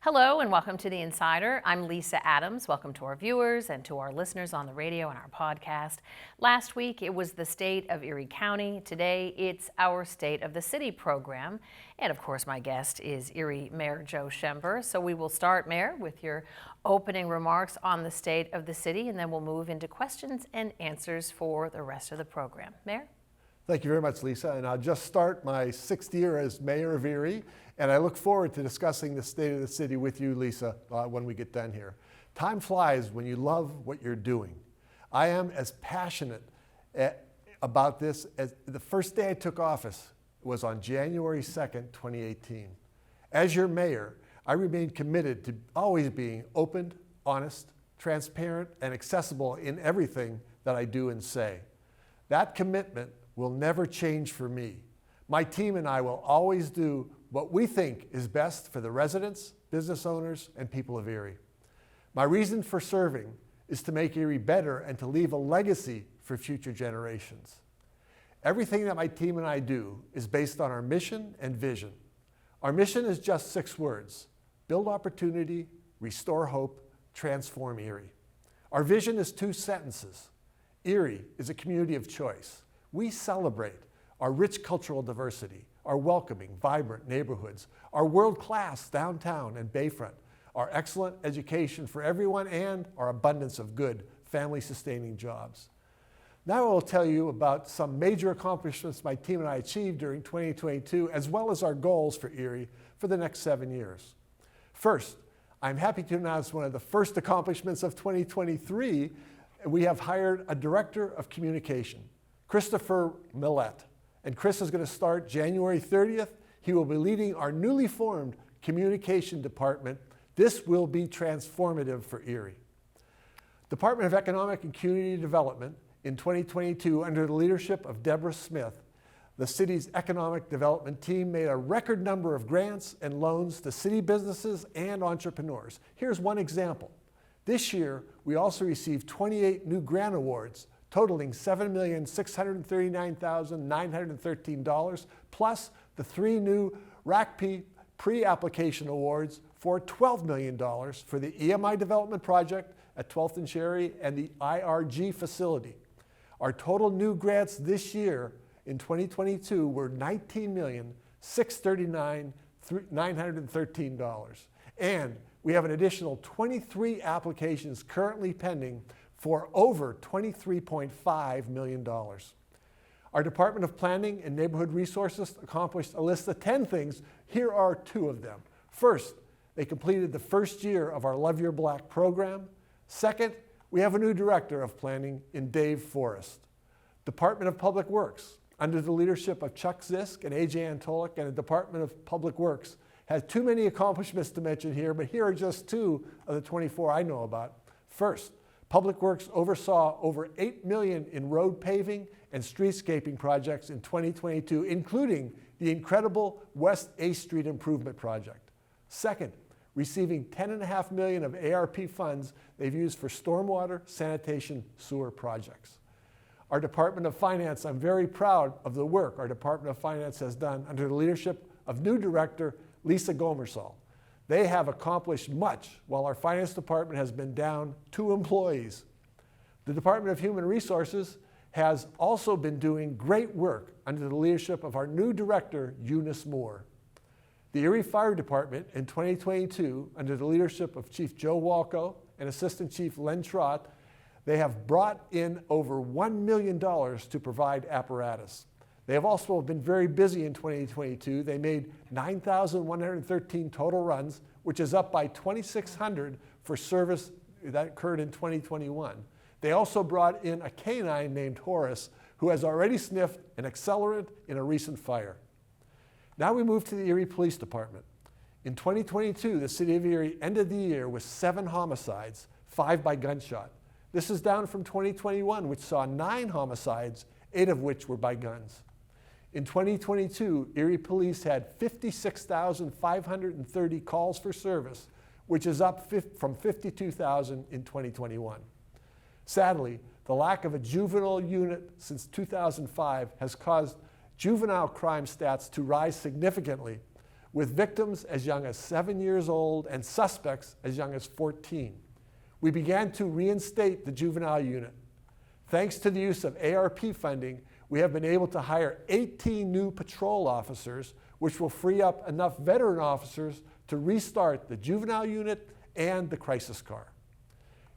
Hello and welcome to The Insider. I'm Lisa Adams. Welcome to our viewers and to our listeners on the radio and our podcast. Last week it was the State of Erie County. Today it's our State of the City program. And of course my guest is Erie Mayor Joe Schember. So we will start, Mayor, with your opening remarks on the State of the City, and then we'll move into questions and answers for the rest of the program. Mayor? Thank you very much, Lisa. And I'll just start my sixth year as mayor of Erie, and I look forward to discussing the state of the city with you, Lisa, when we get done here. Time flies when you love what you're doing. I am as passionate about this as the first day I took office was on January 2nd, 2018. As your mayor, I remain committed to always being open, honest, transparent, and accessible in everything that I do and say. That commitment will never change for me. My team and I will always do what we think is best for the residents, business owners, and people of Erie. My reason for serving is to make Erie better and to leave a legacy for future generations. Everything that my team and I do is based on our mission and vision. Our mission is just 6 words: build opportunity, restore hope, transform Erie. Our vision is 2 sentences. Erie is a community of choice. We celebrate our rich cultural diversity, our welcoming, vibrant neighborhoods, our world-class downtown and bayfront, our excellent education for everyone, and our abundance of good, family-sustaining jobs. Now I will tell you about some major accomplishments my team and I achieved during 2022, as well as our goals for Erie for the next 7 years. First, I'm happy to announce one of the first accomplishments of 2023. We have hired a director of communication, Christopher Millett. And Chris is going to start January 30th. He will be leading our newly formed communication department. This will be transformative for Erie. Department of Economic and Community Development in 2022, under the leadership of Deborah Smith, the city's economic development team made a record number of grants and loans to city businesses and entrepreneurs. Here's one example. This year, we also received 28 new grant awards totaling $7,639,913, plus the 3 new RACP pre-application awards for $12 million for the EMI development project at 12th and Cherry and the IRG facility. Our total new grants this year in 2022 were $19,639,913. And we have an additional 23 applications currently pending for over $23.5 million. Our Department of Planning and Neighborhood Resources accomplished a list of 10 things. Here are 2 of them. First, they completed the first year of our Love Your Black program. Second, we have a new director of planning in Dave Forrest. Department of Public Works, under the leadership of Chuck Zisk and AJ Antolik, and the Department of Public Works, has too many accomplishments to mention here, but here are just 2 of the 24 I know about. First, Public Works oversaw over $8 million in road paving and streetscaping projects in 2022, including the incredible West 8th Street Improvement Project. Second, receiving $10.5 million of ARP funds they've used for stormwater, sanitation, sewer projects. Our Department of Finance, I'm very proud of the work our Department of Finance has done under the leadership of new director Lisa Gomersall. They have accomplished much while our finance department has been down 2 employees. The Department of Human Resources has also been doing great work under the leadership of our new director, Eunice Moore. The Erie Fire Department in 2022, under the leadership of Chief Joe Walco and Assistant Chief Len Trott, they have brought in over $1 million to provide apparatus. They have also been very busy in 2022. They made 9,113 total runs, which is up by 2,600 for service that occurred in 2021. They also brought in a canine named Horace, who has already sniffed an accelerant in a recent fire. Now we move to the Erie Police Department. In 2022, the city of Erie ended the year with 7 homicides, 5 by gunshot. This is down from 2021, which saw 9 homicides, 8 of which were by guns. In 2022, Erie Police had 56,530 calls for service, which is up from 52,000 in 2021. Sadly, the lack of a juvenile unit since 2005 has caused juvenile crime stats to rise significantly, with victims as young as 7 years old and suspects as young as 14. We began to reinstate the juvenile unit. Thanks to the use of ARP funding, we have been able to hire 18 new patrol officers, which will free up enough veteran officers to restart the juvenile unit and the crisis car.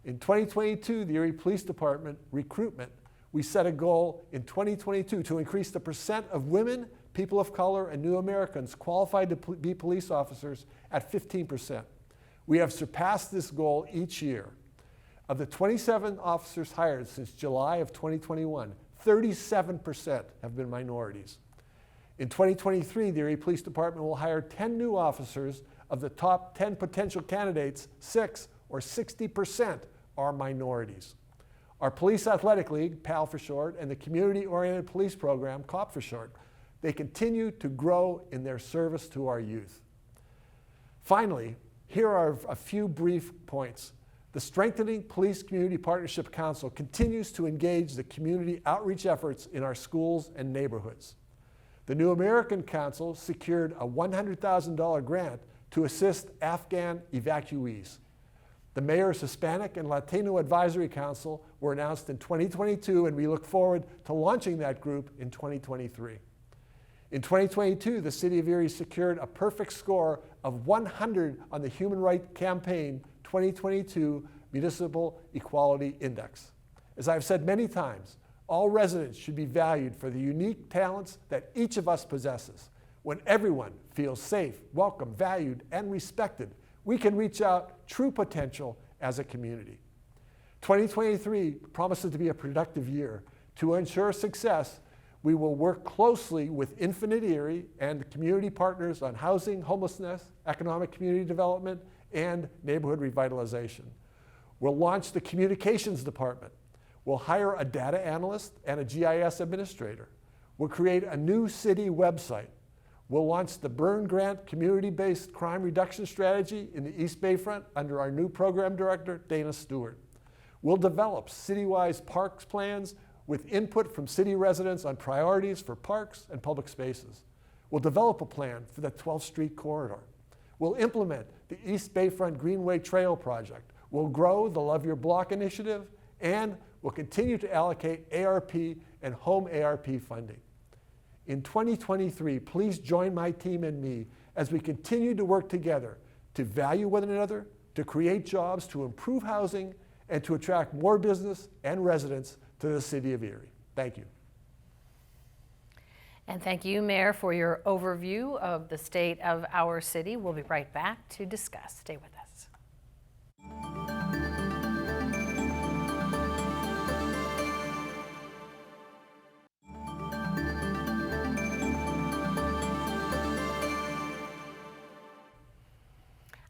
In 2022, the Erie Police Department recruitment, we set a goal in 2022 to increase the percent of women, people of color, and new Americans qualified to be police officers at 15%. We have surpassed this goal each year. Of the 27 officers hired since July of 2021, 37% have been minorities. In 2023, the Erie Police Department will hire 10 new officers. Of the top 10 potential candidates, 6 or 60% are minorities. Our Police Athletic League, PAL for short, and the Community-Oriented Police Program, COP for short, they continue to grow in their service to our youth. Finally, here are a few brief points. The Strengthening Police Community Partnership Council continues to engage the community outreach efforts in our schools and neighborhoods. The New American Council secured a $100,000 grant to assist Afghan evacuees. The Mayor's Hispanic and Latino Advisory Council were announced in 2022, and we look forward to launching that group in 2023. In 2022, the City of Erie secured a perfect score of 100 on the Human Rights Campaign 2022 Municipal Equality Index. As I've said many times, all residents should be valued for the unique talents that each of us possesses. When everyone feels safe, welcome, valued, and respected, we can reach out true potential as a community. 2023 promises to be a productive year. To ensure success, we will work closely with Infinite Erie and the community partners on housing, homelessness, economic community development, and neighborhood revitalization. We'll launch the communications department. We'll hire a data analyst and a GIS administrator. We'll create a new city website. We'll launch the Burn Grant community-based crime reduction strategy in the East Bayfront under our new program director, Dana Stewart. We'll develop citywide parks plans with input from city residents on priorities for parks and public spaces. We'll develop a plan for the 12th Street corridor. We'll implement the East Bayfront Greenway Trail project. We'll grow the Love Your Block initiative, and we'll continue to allocate ARP and home ARP funding. In 2023, please join my team and me as we continue to work together to value one another, to create jobs, to improve housing, and to attract more business and residents to the City of Erie. Thank you. And thank you, Mayor, for your overview of the state of our city. We'll be right back to discuss. Stay with us.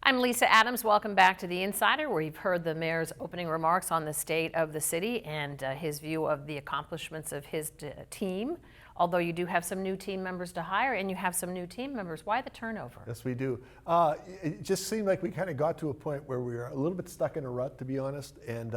I'm Lisa Adams. Welcome back to The Insider, where you've heard the mayor's opening remarks on the state of the city and his view of the accomplishments of his team. Although you do have some new team members to hire, and you have some new team members. Why the turnover? Yes, we do. It just seemed like we kind of got to a point where we were a little bit stuck in a rut, to be honest, and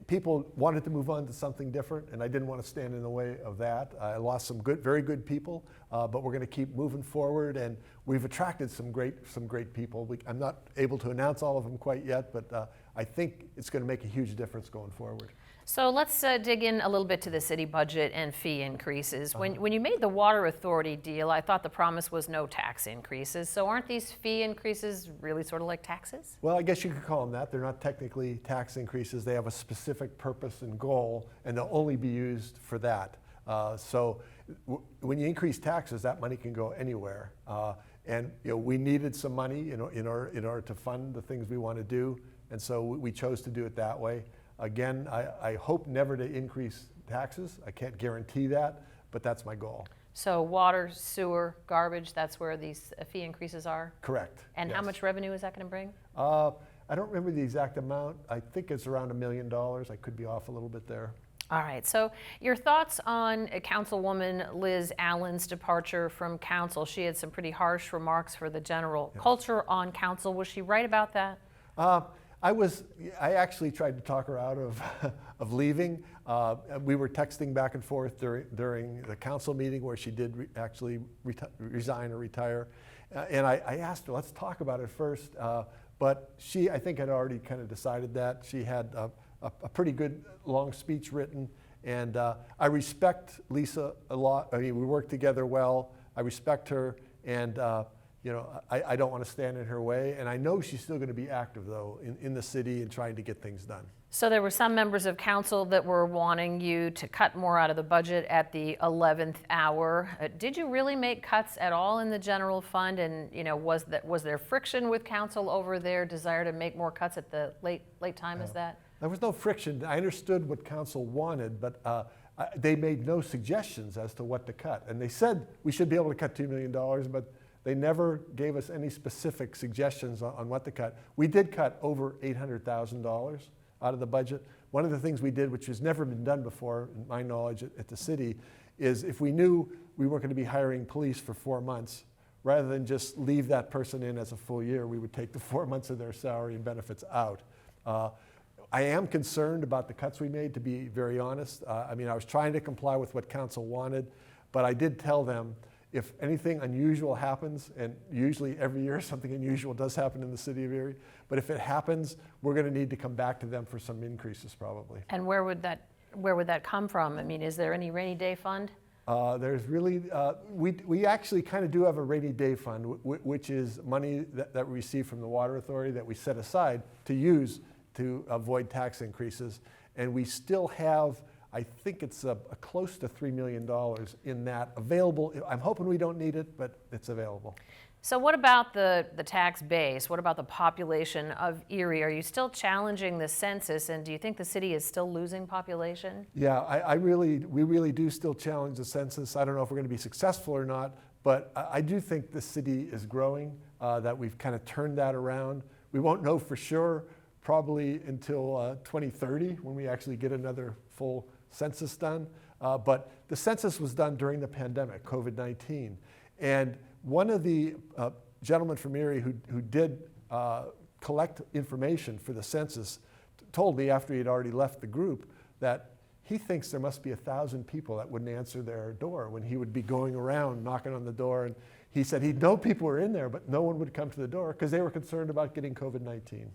people wanted to move on to something different, and I didn't want to stand in the way of that. I lost some very good people, but we're going to keep moving forward, and we've attracted some great people. I'm not able to announce all of them quite yet, but I think it's going to make a huge difference going forward. So let's dig in a little bit to the city budget and fee increases. When you made the Water Authority deal, I thought the promise was no tax increases. So aren't these fee increases really sort of like taxes? Well, I guess you could call them that. They're not technically tax increases. They have a specific purpose and goal, and they'll only be used for that. When you increase taxes, that money can go anywhere. And we needed some money in order to fund the things we want to do, and so we chose to do it that way. Again, I hope never to increase taxes. I can't guarantee that, but that's my goal. So water, sewer, garbage, that's where these fee increases are? Correct. And yes. How much revenue is that going to bring? I don't remember the exact amount. I think it's around $1 million. I could be off a little bit there. All right, so your thoughts on Councilwoman Liz Allen's departure from council. She had some pretty harsh remarks for the general culture on council. Was she right about that? I actually tried to talk her out of, of leaving. We were texting back and forth during the council meeting where she did actually resign or retire. And I asked her, let's talk about it first. But she, I think, had already kind of decided that. She had a pretty good long speech written. And I respect Lisa a lot. I mean, we work together well. I respect her. And you know, I don't want to stand in her way. And I know she's still going to be active, though, in the city and trying to get things done. So there were some members of council that were wanting you to cut more out of the budget at the 11th hour. Did you really make cuts at all in the general fund? And you know, was there friction with council over their desire to make more cuts at the late time? Is that? There was no friction. I understood what council wanted, but they made no suggestions as to what to cut. And they said we should be able to cut $2 million, but they never gave us any specific suggestions on what to cut. We did cut over $800,000 out of the budget. One of the things we did, which has never been done before, in my knowledge, at the city, is if we knew we weren't going to be hiring police for 4 months, rather than just leave that person in as a full year, we would take the 4 months of their salary and benefits out. I am concerned about the cuts we made, to be very honest. I mean, I was trying to comply with what council wanted, but I did tell them if anything unusual happens, and usually every year something unusual does happen in the city of Erie, but if it happens, we're going to need to come back to them for some increases probably. And where would that come from? I mean, is there any rainy day fund? There's really, we actually kind of do have a rainy day fund, which is money that we receive from the Water Authority that we set aside to use to avoid tax increases. And we still have, I think it's close to $3 million in that available. I'm hoping we don't need it, but it's available. So what about the tax base? What about the population of Erie? Are you still challenging the census, and do you think the city is still losing population? Yeah, we really do still challenge the census. I don't know if we're going to be successful or not, but I do think the city is growing, that we've kind of turned that around. We won't know for sure probably until 2030 when we actually get another full census done. But the census was done during the pandemic, COVID-19. And one of the gentlemen from Erie who did collect information for the census told me after he had already left the group that he thinks there must be 1,000 people that wouldn't answer their door when he would be going around knocking on the door. And he said he'd know people were in there, but no one would come to the door because they were concerned about getting COVID-19.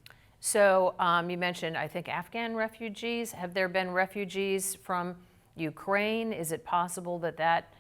So you mentioned, I think, Afghan refugees. Have there been refugees from Ukraine? Is it possible that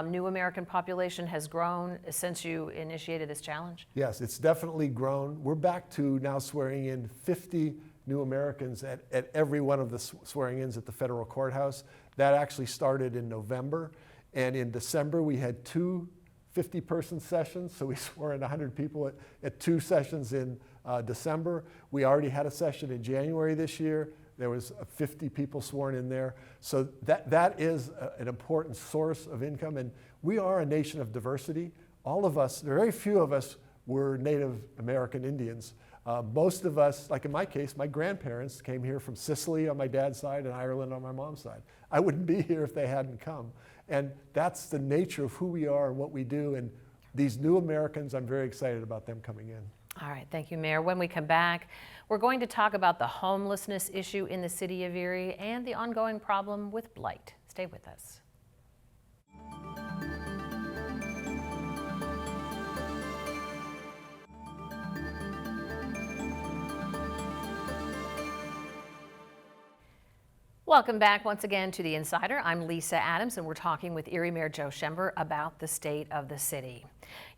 new American population has grown since you initiated this challenge? Yes, it's definitely grown. We're back to now swearing in 50 new Americans at every one of the swearing-ins at the federal courthouse. That actually started in November. And in December, we had 2 50-person sessions. So we swore in 100 people at 2 sessions in December. We already had a session in January this year. There was 50 people sworn in there. So that is an important source of income. And we are a nation of diversity. All of us, there are very few of us were Native American Indians. Most of us, like in my case, my grandparents came here from Sicily on my dad's side and Ireland on my mom's side. I wouldn't be here if they hadn't come. And that's the nature of who we are and what we do. And these new Americans, I'm very excited about them coming in. All right, thank you, Mayor. When we come back, we're going to talk about the homelessness issue in the city of Erie and the ongoing problem with blight. Stay with us. Welcome back once again to The Insider. I'm Lisa Adams, and we're talking with Erie Mayor Joe Schember about the state of the city.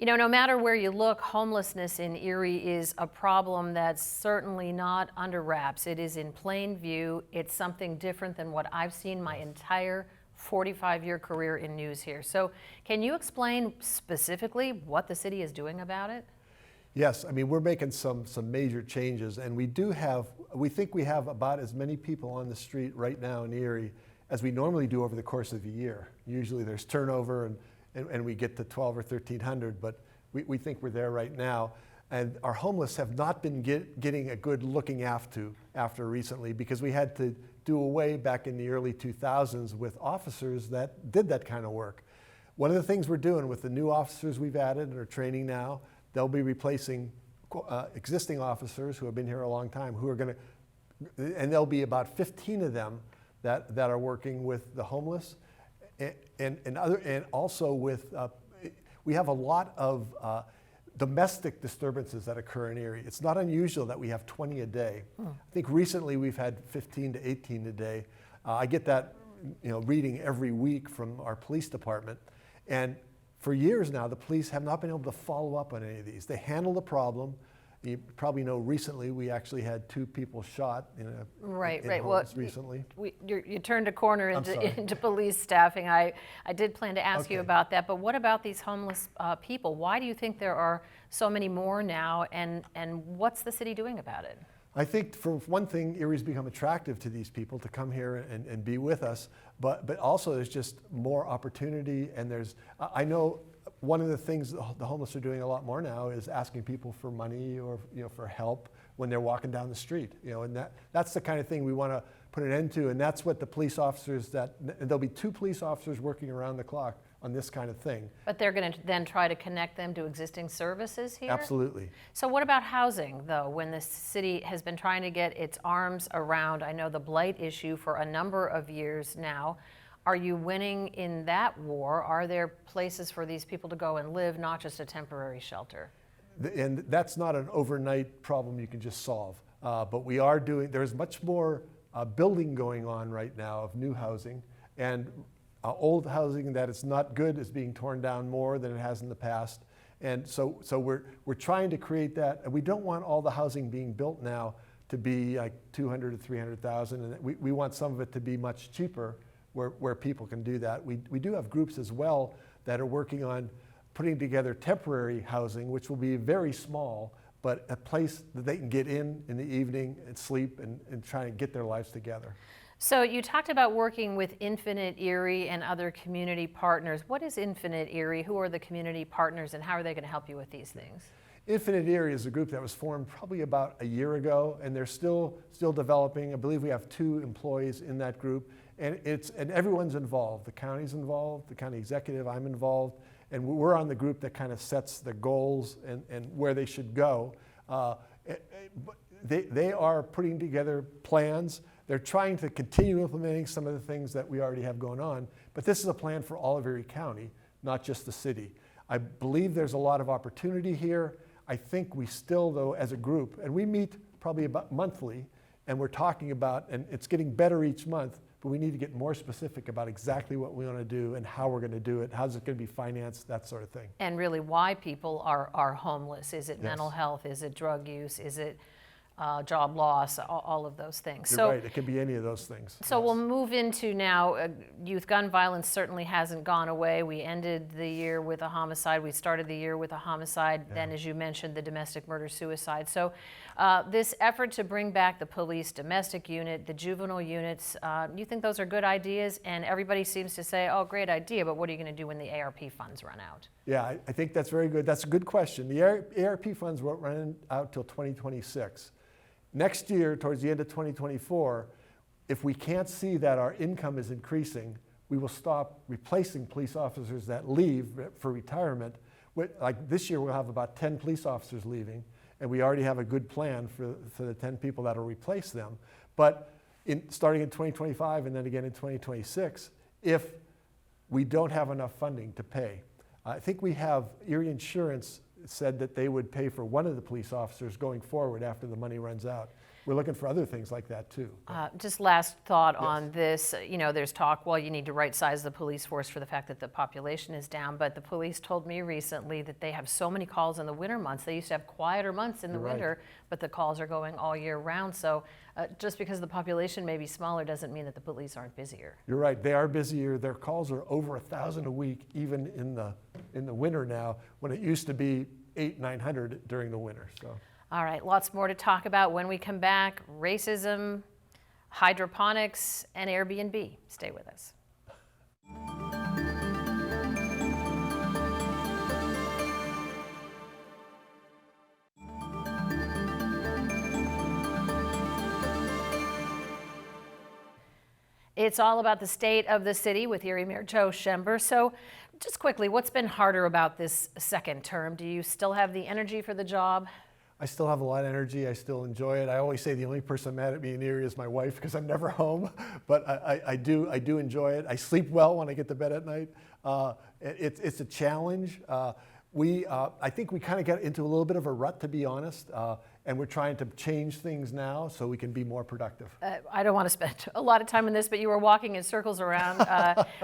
You know, no matter where you look, homelessness in Erie is a problem that's certainly not under wraps. It is in plain view. It's something different than what I've seen my entire 45-year career in news here. So can you explain specifically what the city is doing about it? Yes, I mean, we're making some major changes, and we think we have about as many people on the street right now in Erie as we normally do over the course of a year. Usually there's turnover and we get to 12 or 1,300, but we think we're there right now. And our homeless have not been getting a good looking after recently because we had to do away back in the early 2000s with officers that did that kind of work. One of the things we're doing with the new officers we've added and are training now, they'll be replacing existing officers who have been here a long time who are going to, and there'll be about 15 of them that are working with the homeless, and also with, we have a lot of domestic disturbances that occur in Erie. It's not unusual that we have 20 a day. I think recently we've had 15 to 18 a day. I get that reading every week from our police department. And for years now, the police have not been able to follow up on any of these. They handle the problem. You probably know recently we actually had 2 people shot in homes recently. You turned a corner into police staffing. I did plan to ask you about that, but what about these homeless people? Why do you think there are so many more now, and what's the city doing about it? I think for one thing, Erie's become attractive to these people to come here and be with us, but also there's just more opportunity, and I know one of the things the homeless are doing a lot more now is asking people for money or for help when they're walking down the street. And that's the kind of thing we want to put an end to, and that's what the police officers and there'll be 2 police officers working around the clock on this kind of thing. But they're going to then try to connect them to existing services here? Absolutely. So what about housing, though, when the city has been trying to get its arms around, I know, the blight issue for a number of years now? Are you winning in that war? Are there places for these people to go and live, not just a temporary shelter? And that's not an overnight problem you can just solve. But we are there's much more building going on right now of new housing, and old housing that is not good is being torn down more than it has in the past. And so we're trying to create that, and we don't want all the housing being built now to be like 200 to 300,000, and we want some of it to be much cheaper where people can do that. We do have groups as well that are working on putting together temporary housing, which will be very small, but a place that they can get in the evening and sleep and try and get their lives together. So you talked about working with Infinite Erie and other community partners. What is Infinite Erie? Who are the community partners, and how are they going to help you with these things? Infinite Erie is a group that was formed probably about a year ago, and they're still developing. I believe we have 2 employees in that group, and everyone's involved. The county's involved, the county executive, I'm involved, and we're on the group that kind of sets the goals and where they should go. They are putting together plans. They're trying to continue implementing some of the things that we already have going on, but this is a plan for all of Erie County, not just the city. I believe there's a lot of opportunity here. I think we still, though, as a group, and we meet probably about monthly, and we're talking about, and it's getting better each month, but we need to get more specific about exactly what we want to do and how we're going to do it, how's it going to be financed, that sort of thing. And really why people are homeless. Is it mental health? Is it drug use? Is it job loss? All of those things. You're right, it could be any of those things. So we'll move into now, youth gun violence certainly hasn't gone away. We ended the year with a homicide. We started the year with a homicide. Yeah. Then, as you mentioned, the domestic murder-suicide. So this effort to bring back the police domestic unit, the juvenile units, you think those are good ideas? And everybody seems to say, oh, great idea, but what are you going to do when the ARP funds run out? Yeah, I think that's very good. That's a good question. The ARP funds won't run out till 2026. Next year, towards the end of 2024, if we can't see that our income is increasing, we will stop replacing police officers that leave for retirement. Like this year, we'll have about 10 police officers leaving, and we already have a good plan for the 10 people that will replace them. But starting in 2025 and then again in 2026, if we don't have enough funding to pay, I think we have Erie Insurance said that they would pay for one of the police officers going forward after the money runs out. We're looking for other things like that too. Just last thought on this, there's talk, well, you need to right size the police force for the fact that the population is down, but the police told me recently that they have so many calls in the winter months. They used to have quieter months in the winter, but the calls are going all year round. So just because the population may be smaller doesn't mean that the police aren't busier. You're right, they are busier. Their calls are over 1,000 a week, even in the winter now, when it used to be 800-900 during the winter. So. All right, lots more to talk about when we come back. Racism, hydroponics, and Airbnb. Stay with us. It's all about the state of the city with Erie Mayor Joe Schember. So just quickly, what's been harder about this second term? Do you still have the energy for the job? I still have a lot of energy. I still enjoy it. I always say the only person mad at me in Erie is my wife because I'm never home. But I do enjoy it. I sleep well when I get to bed at night. It's a challenge. I think we kind of get into a little bit of a rut, to be honest. And we're trying to change things now so we can be more productive. I don't want to spend a lot of time on this, but you were walking in circles around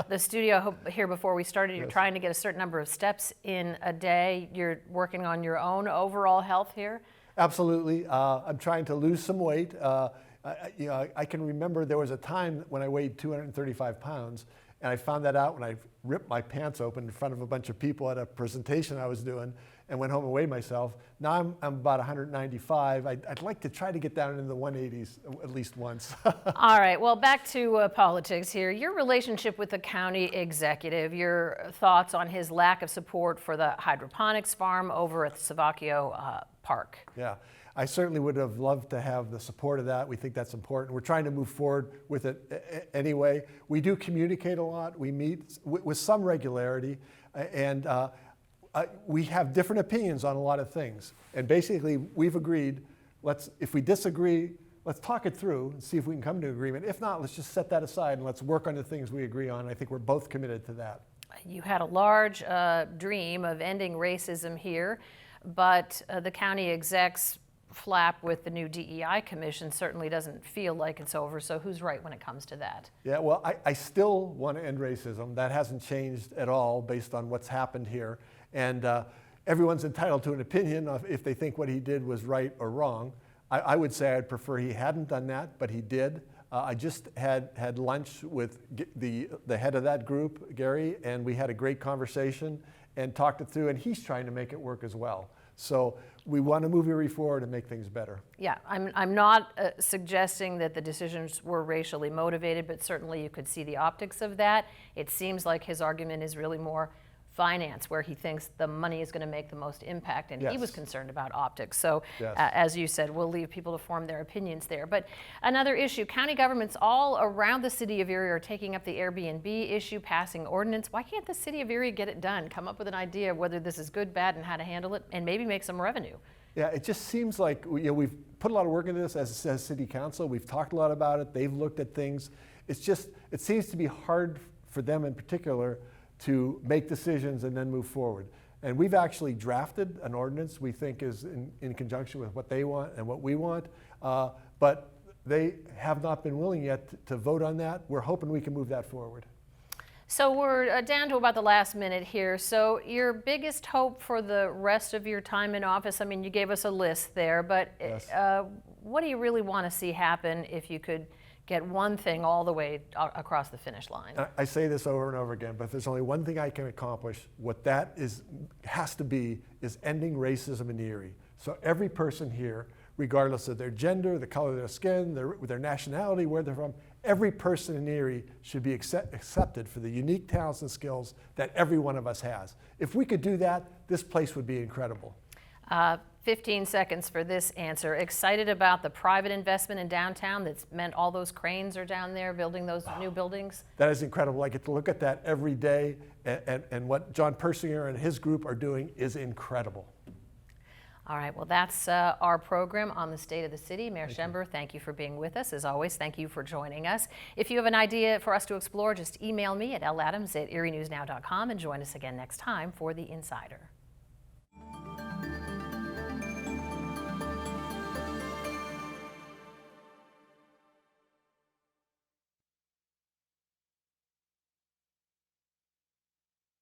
the studio here before we started. You're trying to get a certain number of steps in a day. You're working on your own overall health here? Absolutely. I'm trying to lose some weight. I can remember there was a time when I weighed 235 pounds, and I found that out when I ripped my pants open in front of a bunch of people at a presentation I was doing and went home and weighed myself. Now I'm about 195. I'd like to try to get down into the 180s at least once. All right, well, back to politics here. Your relationship with the county executive, your thoughts on his lack of support for the hydroponics farm over at the Savacchio Park. Yeah, I certainly would have loved to have the support of that. We think that's important. We're trying to move forward with it anyway. We do communicate a lot. We meet with some regularity, and we have different opinions on a lot of things. And basically, we've agreed, if we disagree, let's talk it through and see if we can come to an agreement. If not, let's just set that aside and let's work on the things we agree on. I think we're both committed to that. You had a large dream of ending racism here, but the county execs flap with the new DEI commission certainly doesn't feel like it's over. So who's right when it comes to that? Yeah, well, I still want to end racism. That hasn't changed at all based on what's happened here. And everyone's entitled to an opinion of if they think what he did was right or wrong. I would say I'd prefer he hadn't done that, but he did. I just had lunch with the head of that group, Gary, and we had a great conversation and talked it through, and he's trying to make it work as well. So we want to move Erie forward and make things better. Yeah, I'm not suggesting that the decisions were racially motivated, but certainly you could see the optics of that. It seems like his argument is really more finance, where he thinks the money is going to make the most impact, and he was concerned about optics. So as you said, we'll leave people to form their opinions there. But another issue, county governments all around the city of Erie are taking up the Airbnb issue, passing ordinance. Why can't the city of Erie get it done, come up with an idea of whether this is good, bad, and how to handle it, and maybe make some revenue? Yeah, it just seems like we've put a lot of work into this as city council. We've talked a lot about it. They've looked at things. It seems to be hard for them in particular to make decisions and then move forward. And we've actually drafted an ordinance we think is in conjunction with what they want and what we want, but they have not been willing yet to vote on that. We're hoping we can move that forward. So we're down to about the last minute here. So your biggest hope for the rest of your time in office, I mean, you gave us a list there, but what do you really want to see happen if you could get one thing all the way across the finish line? I say this over and over again, but if there's only one thing I can accomplish, what that has to be is ending racism in Erie. So every person here, regardless of their gender, the color of their skin, their nationality, where they're from, every person in Erie should be accepted for the unique talents and skills that every one of us has. If we could do that, this place would be incredible. 15 seconds for this answer. Excited about the private investment in downtown that's meant all those cranes are down there building those new buildings? That is incredible. I get to look at that every day, and what John Persinger and his group are doing is incredible. All right, well, that's our program on the state of the city. Mayor Schember, thank you for being with us. As always, thank you for joining us. If you have an idea for us to explore, just email me at ladams@erienewsnow.com and join us again next time for The Insider.